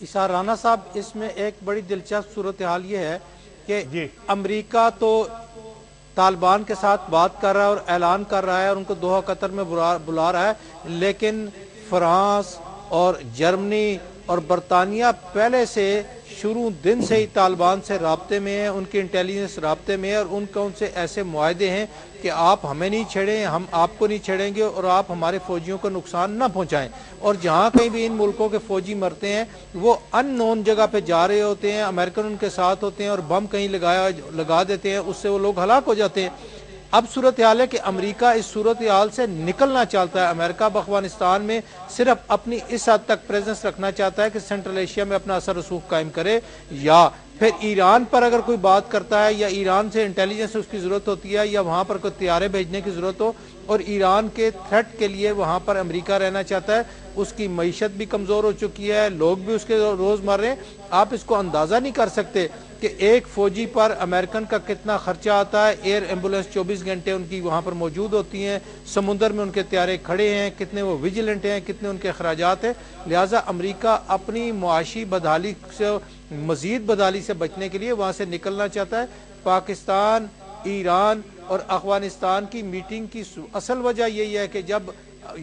اشار رانا صاحب، اس میں ایک بڑی دلچسپ صورتحال یہ ہے کہ امریکہ تو طالبان کے ساتھ بات کر رہا ہے اور اعلان کر رہا ہے اور ان کو دوحہ قطر میں بلا رہا ہے، لیکن فرانس اور جرمنی اور برطانیہ پہلے سے شروع دن سے ہی طالبان سے رابطے میں ہیں، ان کی انٹیلیجنس رابطے میں ہے، اور ان سے ایسے معاہدے ہیں کہ آپ ہمیں نہیں چھیڑیں، ہم آپ کو نہیں چھیڑیں گے، اور آپ ہمارے فوجیوں کو نقصان نہ پہنچائیں۔ اور جہاں کہیں بھی ان ملکوں کے فوجی مرتے ہیں وہ ان نون جگہ پہ جا رہے ہوتے ہیں، امریکن ان کے ساتھ ہوتے ہیں اور بم کہیں لگا دیتے ہیں، اس سے وہ لوگ ہلاک ہو جاتے ہیں۔ اب صورتحال ہے کہ امریکہ اس صورتحال سے نکلنا چاہتا ہے۔ امریکہ افغانستان میں صرف اپنی اس حد تک پریزنس رکھنا چاہتا ہے کہ سینٹرل ایشیا میں اپنا اثر رسوخ قائم کرے، یا پھر ایران پر اگر کوئی بات کرتا ہے یا ایران سے انٹیلیجنس اس کی ضرورت ہوتی ہے یا وہاں پر کوئی طیارے بھیجنے کی ضرورت ہو، اور ایران کے تھریٹ کے لیے وہاں پر امریکہ رہنا چاہتا ہے۔ اس کی معیشت بھی کمزور ہو چکی ہے، لوگ بھی اس کے روز مر رہے ہیں۔ آپ اس کو اندازہ نہیں کر سکتے کہ ایک فوجی پر امریکن کا کتنا خرچہ آتا ہے۔ ایئر ایمبولینس 24 گھنٹے ان کی وہاں پر موجود ہوتی ہیں، سمندر میں ان کے طیارے کھڑے ہیں، کتنے وہ ویجیلنٹ ہیں، کتنے ان کے اخراجات ہیں۔ لہٰذا امریکہ اپنی معاشی بدحالی سے، مزید بدحالی سے بچنے کے لیے وہاں سے نکلنا چاہتا ہے۔ پاکستان، ایران اور افغانستان کی میٹنگ کی اصل وجہ یہی ہے کہ جب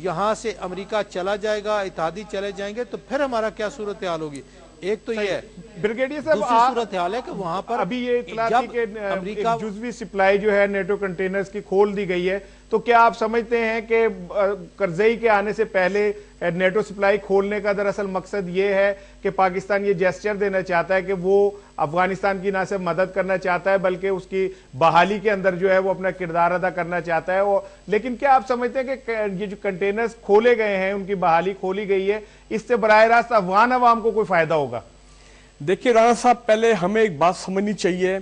یہاں سے امریکہ چلا جائے گا، اتحادی چلے جائیں گے، تو پھر ہمارا کیا صورتحال ہوگی۔ ایک تو یہ ہے، بریگیڈیئر صاحب دوسری صورتحال ہے کہ وہاں پر ابھی یہ اطلاع تھی کہ ایک جزوی سپلائی جو ہے نیٹو کنٹینرز کی کھول دی گئی ہے، تو کیا آپ سمجھتے ہیں کہ کرزئی کے آنے سے پہلے نیٹو سپلائی کھولنے کا دراصل مقصد یہ ہے کہ پاکستان یہ جیسچر دینا چاہتا ہے کہ وہ افغانستان کی نہ صرف مدد کرنا چاہتا ہے بلکہ اس کی بحالی کے اندر جو ہے وہ اپنا کردار ادا کرنا چاہتا ہے؟ لیکن کیا آپ سمجھتے ہیں کہ یہ جو کنٹینرز کھولے گئے ہیں، ان کی بحالی کھولی گئی ہے، اس سے براہ راست افغان عوام کو کوئی فائدہ ہوگا؟ دیکھیے رانا صاحب، پہلے ہمیں ایک بات سمجھنی چاہیے۔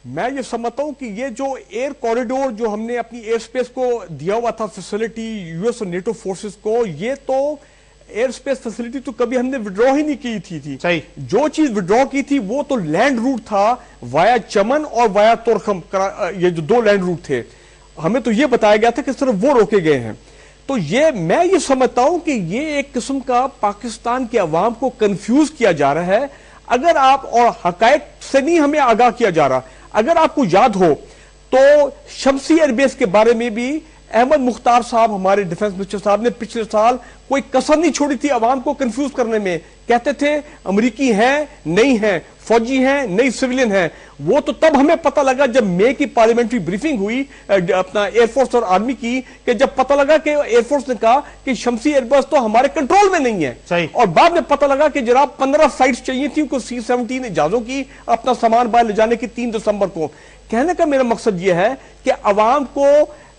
میں یہ سمجھتا ہوں کہ یہ جو ایئر کوریڈور جو ہم نے اپنی ایئر سپیس کو دیا ہوا تھا فیسلٹی یو ایس اور نیٹو فورسز کو، یہ تو ایئر سپیس فیسلٹی تو کبھی ہم نے وڈرا ہی نہیں کی تھی۔ صحیح، جو چیز وڈرا کی تھی وہ تو لینڈ روٹ تھا، وایا چمن اور وایا تورخم، یہ جو دو لینڈ روٹ تھے، ہمیں تو یہ بتایا گیا تھا کہ صرف وہ روکے گئے ہیں۔ تو میں یہ سمجھتا ہوں کہ یہ ایک قسم کا پاکستان کے عوام کو کنفیوز کیا جا رہا ہے۔ اگر آپ، اور حقائق سے نہیں ہمیں آگاہ کیا جا رہا، اگر آپ کو یاد ہو تو شمسی ایئر بیس کے بارے میں بھی احمد مختار صاحب، ہمارے ڈیفنس منسٹر صاحب نے پچھلے سال کوئی کسر نہیں چھوڑی تھی عوام کو کنفیوز کرنے میں۔ کہتے تھے امریکی ہیں نہیں ہیں، فوجی ہیں نہیں سویلین ہیں۔ وہ تو تب ہمیں پتہ لگا جب مئی کی پارلیمنٹری بریفنگ ہوئی اپنا ایئر فورس اور آرمی کی، کہ جب پتہ لگا کہ ایئر فورس نے کہا کہ شمسی ایئر بیس تو ہمارے کنٹرول میں نہیں ہے۔ صحیح، اور بعد میں پتہ لگا کہ جناب 15 فلائٹس چاہیے تھی کو C-17 جہازوں کی اپنا سامان باہر لے جانے کی 3 دسمبر کو۔ کہنے کا میرا مقصد یہ ہے کہ عوام کو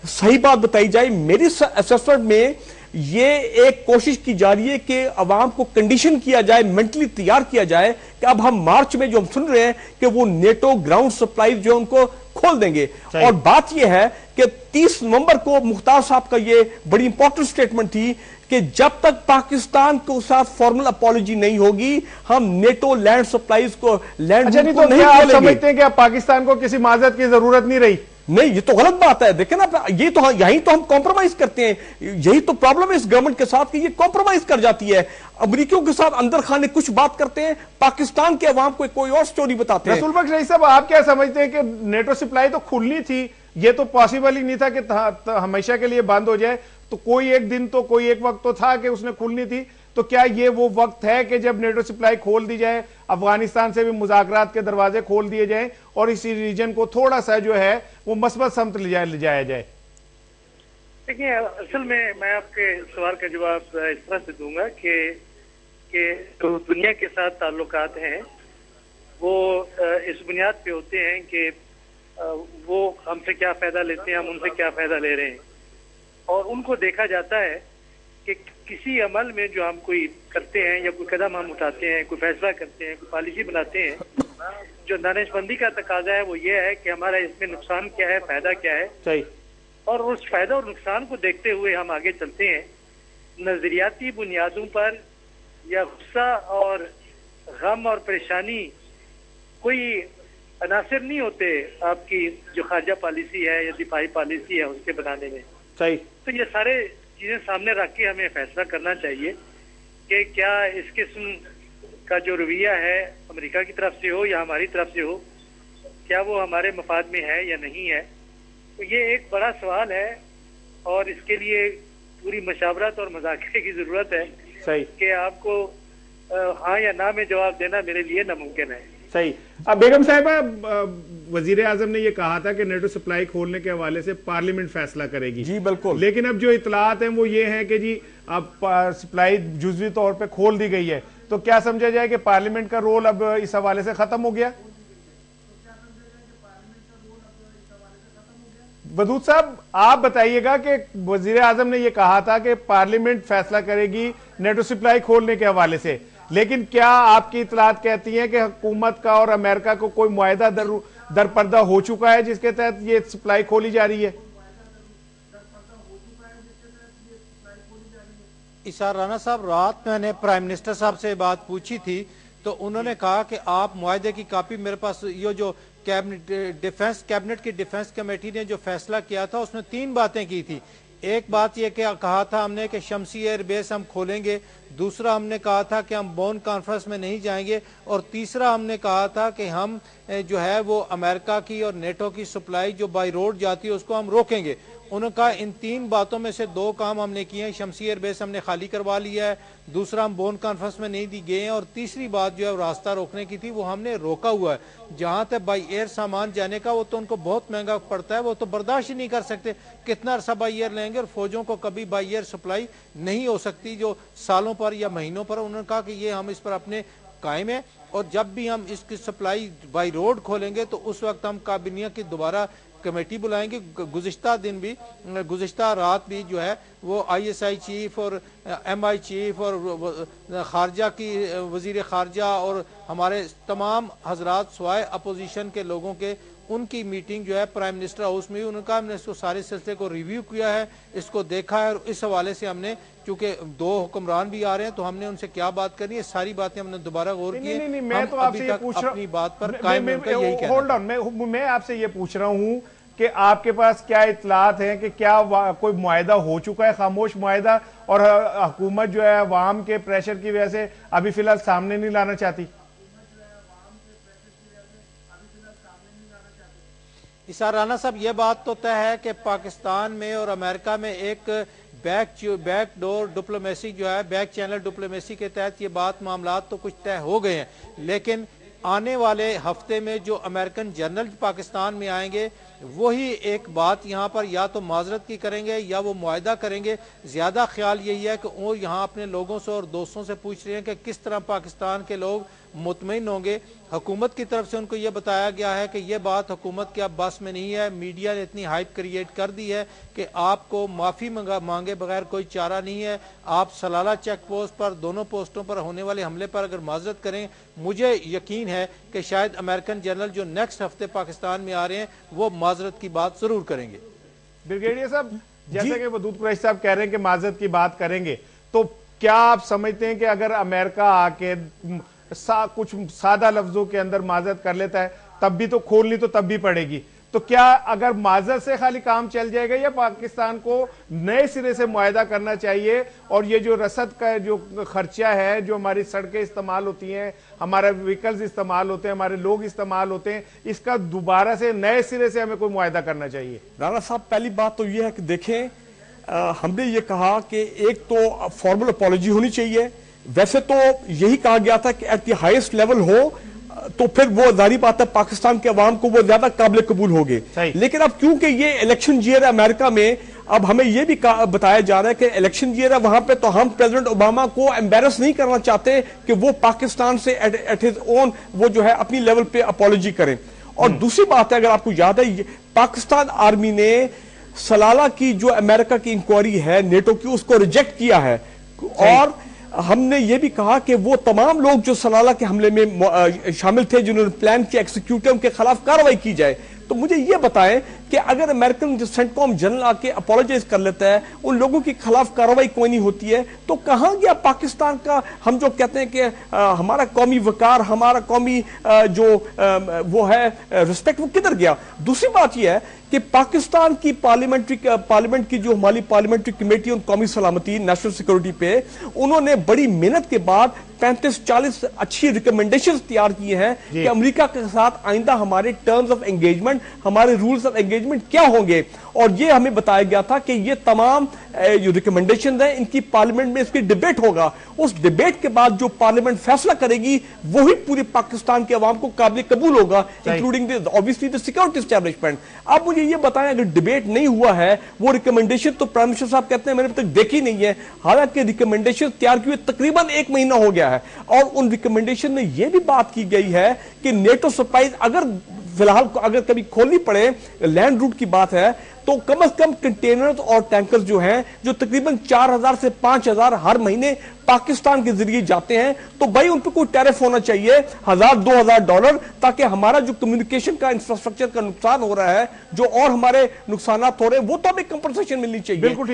صحیح بات بتائی جائے۔ میری اسسمنٹ میں یہ ایک کوشش کی جا رہی ہے کہ عوام کو کنڈیشن کیا جائے، مینٹلی تیار کیا جائے کہ اب ہم مارچ میں جو ہم سن رہے ہیں کہ وہ نیٹو گراؤنڈ سپلائی جو ان کو کھول دیں گے۔ اور بات یہ ہے کہ 30 نومبر کو مختار صاحب کا یہ بڑی امپورٹنٹ سٹیٹمنٹ تھی کہ جب تک پاکستان کو ساتھ فارمل اپالوجی نہیں ہوگی ہم نیٹو لینڈ سپلائیز کو لینڈ روٹ کو نہیں کھولیں گے۔ سمجھتے ہیں کہ اب پاکستان کو کسی معذرت کی ضرورت نہیں رہی؟ نہیں، یہ تو غلط بات ہے۔ دیکھیں نا، یہ تو یہی تو ہم کمپرومائز کرتے ہیں، یہی تو پرابلم ہے اس گورنمنٹ کے ساتھ کہ یہ کمپرومائز کر جاتی ہے۔ امریکیوں کے ساتھ اندر خانے کچھ بات کرتے ہیں، پاکستان کے عوام کو کوئی اور سٹوری بتاتے ہیں۔ رسول بخش رئیس صاحب، آپ کیا سمجھتے ہیں کہ نیٹو سپلائی تو کھلنی تھی، یہ تو پاسبل ہی نہیں تھا کہ ہمیشہ کے لیے بند ہو جائے، تو کوئی ایک دن تو کوئی ایک وقت تو تھا کہ اس نے کھلنی تھی، تو کیا یہ وہ وقت ہے کہ جب نیٹو سپلائی کھول دی جائے، افغانستان سے بھی مذاکرات کے دروازے کھول دیے جائیں اور اسی ریجن کو تھوڑا سا جو ہے وہ مثبت سمت لے جایا جائے؟ دیکھیں، اصل میں آپ کے سوال کا جواب اس طرح سے دوں گا کہ جو دنیا کے ساتھ تعلقات ہیں وہ اس بنیاد پہ ہوتے ہیں کہ وہ ہم سے کیا فائدہ لیتے ہیں، ہم ان سے کیا فائدہ لے رہے ہیں، اور ان کو دیکھا جاتا ہے کہ کسی عمل میں جو ہم کوئی کرتے ہیں یا کوئی قدم ہم اٹھاتے ہیں، کوئی فیصلہ کرتے ہیں، کوئی پالیسی بناتے ہیں، جو دانش مندی کا تقاضا ہے وہ یہ ہے کہ ہمارا اس میں نقصان کیا ہے، فائدہ کیا ہے، صحیح، اور اس فائدہ اور نقصان کو دیکھتے ہوئے ہم آگے چلتے ہیں۔ نظریاتی بنیادوں پر یا غصہ اور غم اور پریشانی کوئی عناصر نہیں ہوتے آپ کی جو خارجہ پالیسی ہے یا دفاعی پالیسی ہے اس کے بنانے میں۔ صحیح، تو یہ سارے چیزیں سامنے رکھ کے ہمیں فیصلہ کرنا چاہیے کہ کیا اس قسم کا جو رویہ ہے امریکہ کی طرف سے ہو یا ہماری طرف سے ہو، کیا وہ ہمارے مفاد میں ہے یا نہیں ہے؟ تو یہ ایک بڑا سوال ہے اور اس کے لیے پوری مشاورت اور مذاکرے کی ضرورت ہے. صحیح. کہ آپ کو ہاں یا نہ میں جواب دینا میرے لیے ناممکن ہے. صحیح. اب بیگم صاحبہ، وزیر اعظم نے یہ کہا تھا کہ نیٹو سپلائی کھولنے کے حوالے سے پارلیمنٹ فیصلہ کرے گی. جی بالکل. لیکن اب جو اطلاعات ہیں وہ یہ ہیں کہ جی اب سپلائی جزوی طور پہ کھول دی گئی ہے، تو کیا سمجھا جائے کہ پارلیمنٹ کا رول اب اس حوالے سے ختم ہو گیا؟ ودود صاحب آپ بتائیے گا کہ وزیر اعظم نے یہ کہا تھا کہ پارلیمنٹ فیصلہ کرے گی نیٹو سپلائی کھولنے کے حوالے سے، لیکن کیا آپ کی اطلاعات کہتی ہیں کہ حکومت کا اور امریکہ کو کوئی معاہدہ در پردہ ہو چکا ہے جس کے تحت یہ سپلائی کھولی جا رہی ہے؟ اسحاق رانا صاحب، رات میں نے پرائم منسٹر صاحب سے بات پوچھی تھی تو انہوں نے کہا کہ آپ معاہدے کی کاپی میرے پاس، یہ جو کیبنٹ کی ڈیفنس کمیٹی نے جو فیصلہ کیا تھا اس میں 3 باتیں کی تھی. ایک بات یہ کہ کہا تھا ہم نے کہ شمسی ایئر بیس ہم کھولیں گے، دوسرا ہم نے کہا تھا کہ ہم بون کانفرنس میں نہیں جائیں گے، اور تیسرا ہم نے کہا تھا کہ ہم جو ہے وہ امریکہ کی اور نیٹو کی سپلائی جو بائی روڈ جاتی ہے اس کو ہم روکیں گے. انہوں نے کہا ان 3 باتوں میں سے 2 کام ہم نے کیے ہیں، شمسی ایئر بیس ہم نے خالی کروا لیا ہے، دوسرا ہم بون کانفرنس میں نہیں گئے ہیں، اور تیسری بات جو ہے راستہ روکنے کی تھی وہ ہم نے روکا ہوا ہے. جہاں تک بائی ایئر سامان جانے کا، وہ تو ان کو بہت مہنگا پڑتا ہے، وہ تو برداشت ہی نہیں کر سکتے. کتنا عرصہ بائی ایئر لیں گے، اور فوجوں کو کبھی بائی ایئر سپلائی نہیں ہو سکتی جو سالوں پر یا مہینوں پر. انہوں نے کہا کہ یہ ہم اس پر اپنے قائم ہیں، اور جب بھی ہم اس کی سپلائی بائی روڈ کھولیں گے تو اس وقت ہم کابینہ کی دوبارہ کمیٹی بلائیں گے. گزشتہ رات بھی جو ہے وہ ISI چیف اور MI چیف اور خارجہ کی وزیر خارجہ اور ہمارے تمام حضرات سوائے اپوزیشن کے لوگوں کے، ان کی میٹنگ جو ہے پرائم منسٹر ہاؤس میں، انہوں نے کہا ہم نے اس کو سارے سلسلے کو ریویو کیا ہے، اس کو دیکھا ہے، اور اس حوالے سے ہم نے، چونکہ 2 حکمران بھی آ رہے ہیں تو ہم نے ان سے کیا بات کرنی ہے، ساری باتیں ہم نے دوبارہ غور کی ہے. میں تو آپ سے یہ پوچھ رہا ہوں، اپنی بات پر قائم ان کا یہی کہنا ہے. میں آپ سے یہ پوچھ رہا ہوں کہ آپ کے پاس کیا اطلاعات ہیں کہ کیا کوئی معاہدہ ہو چکا ہے، خاموش معاہدہ، اور حکومت جو ہے عوام کے پریشر کی وجہ سے ابھی فی الحال سامنے نہیں لانا چاہتی؟ اسحاق رانا صاحب، یہ بات تو طے ہے کہ پاکستان میں اور امریکہ میں ایک بیک ڈور ڈپلومیسی جو ہے، بیک چینل ڈپلومیسی کے تحت یہ بات معاملات تو کچھ طے ہو گئے ہیں، لیکن آنے والے ہفتے میں جو امریکن جنرل پاکستان میں آئیں گے وہی ایک بات یہاں پر یا تو معذرت کی کریں گے یا وہ معاہدہ کریں گے. زیادہ خیال یہی ہے کہ وہ یہاں اپنے لوگوں سے اور دوستوں سے پوچھ رہے ہیں کہ کس طرح پاکستان کے لوگ مطمئن ہوں گے. حکومت کی طرف سے ان کو یہ بتایا گیا ہے کہ یہ بات حکومت کے اب بس میں نہیں ہے، میڈیا نے اتنی ہائپ کریٹ کر دی ہے کہ آپ کو معافی مانگے بغیر کوئی چارہ نہیں ہے. آپ سلالہ چیک پوسٹ پر، دونوں پوسٹوں پر ہونے والے حملے پر اگر معذرت کریں، مجھے یقین ہے کہ شاید امریکن جنرل جو نیکسٹ ہفتے پاکستان میں آ رہے ہیں وہ معذرت کی بات ضرور کریں گے. بریگیڈیئر صاحب، جیسا کہ ودود قریشی صاحب کہہ رہے ہیں کہ معذرت کی بات کریں گے، تو کیا آپ سمجھتے ہیں کہ اگر امریکہ آ کے کچھ سادہ لفظوں کے اندر معذرت کر لیتا ہے، تب بھی تو کھولنی تو تب بھی پڑے گی، تو کیا اگر معذرت سے خالی کام چل جائے گا یا پاکستان کو نئے سرے سے معاہدہ کرنا چاہیے، اور یہ جو رسد کا جو خرچہ ہے، جو ہماری سڑکیں استعمال ہوتی ہیں، ہمارے وہیکلز استعمال ہوتے ہیں، ہمارے لوگ استعمال ہوتے ہیں، اس کا دوبارہ سے نئے سرے سے ہمیں کوئی معاہدہ کرنا چاہیے؟ رانا صاحب، پہلی بات تو یہ ہے کہ دیکھیں، ہم نے یہ کہا کہ ایک تو فارمل اپالوجی ہونی چاہیے. ویسے تو یہی کہا گیا تھا کہ ایٹ دی ہائیسٹ لیول ہو تو پھر وہ ظاہری بات ہے پاکستان کے عوام کو وہ زیادہ قابل قبول ہوگے. لیکن اب کیونکہ یہ الیکشن ایئر ہے امریکہ میں، اب ہمیں یہ بھی بتایا جا رہا ہے کہ الیکشن ایئر ہے وہاں پہ، تو ہم پریزیڈنٹ اوباما کو ایمبیرس نہیں کرنا چاہتے کہ وہ پاکستان سے ایٹ ہز اون وہ جو ہے اپنی لیول پہ اپالوجی کریں. اور دوسری بات ہے، اگر آپ کو یاد ہے، پاکستان آرمی نے سلالہ کی جو امریکہ کی انکوائری ہے نیٹو کی، اس کو ریجیکٹ کیا ہے، اور ہم نے یہ بھی کہا کہ وہ تمام لوگ جو سلالہ کے حملے میں شامل تھے، جنہوں نے پلان کیا ایکسیکیوٹو، ان کے خلاف کارروائی کی جائے. تو مجھے یہ بتائیں کہ اگر امریکن جو سینٹ کام جنرل آ کے اپولوجائز کر لیتا ہے، ان لوگوں کے خلاف کارروائی کوئی نہیں ہوتی ہے، تو کہاں گیا پاکستان کا، ہم جو کہتے ہیں کہ ہمارا قومی وقار، ہمارا قومی جو وہ ہے رسپیکٹ، وہ کدھر گیا؟ دوسری بات یہ ہے کہ کہ پاکستان کی پارلیمنٹ کی جو ہماری پارلیمنٹری کمیٹی اور قومی سلامتی نیشنل سیکورٹی پہ انہوں نے بڑی محنت کے بعد 35-40 اچھی ریکمنڈیشنز تیار کیے ہیں کہ امریکہ کے ساتھ آئندہ ہمارے ٹرمز آف انگیجمنٹ، ہمارے رولز آف انگیجمنٹ کیا ہوں گے، اور یہ ہمیں بتایا گیا تھا کہ یہ تمام جو ریکمنڈیشنز ہیں ان کی پارلیمنٹ میں اس کی ڈیبیٹ ہوگا. اس ڈیبیٹ کے بعد جو پارلیمنٹ فیصلہ کرے گی وہی پوری پاکستان کے عوام کو قابل قبول ہوگا، including obviously the security establishment. اب مجھے یہ بتائیں اگر ڈیبیٹ نہیں ہوا ہے، وہ ریکمنڈیشن تو پرائم منسٹر صاحب کہتے ہیں میں نے اب تک دیکھی نہیں ہے، حالانکہ ریکمنڈیشن تیار کیے تقریباً 1 مہینہ ہو گیا ہے، اور ان ریکمنڈیشن میں یہ بھی بات کی گئی ہے کہ نیٹو سپلائز اگر فی الحال اگر کبھی کھولنی پڑے، لینڈ روٹ کی بات ہے، تو کم از کم کنٹینرز اور ٹینکرز جو ہیں جو تقریباً 4000 سے 5000 ہر مہینے پاکستان کے ذریعے جاتے ہیں، تو بھائی ان پہ کوئی ٹیرف ہونا چاہیے $1000-2000، تاکہ ہمارا جو کمیونیکیشن کا انفراسٹرکچر کا نقصان ہو رہا ہے، جو اور ہمارے نقصانات ہو رہے ہیں، وہ تو ہمیں کمپنسیشن ملنی چاہیے. بالکل ٹھیک.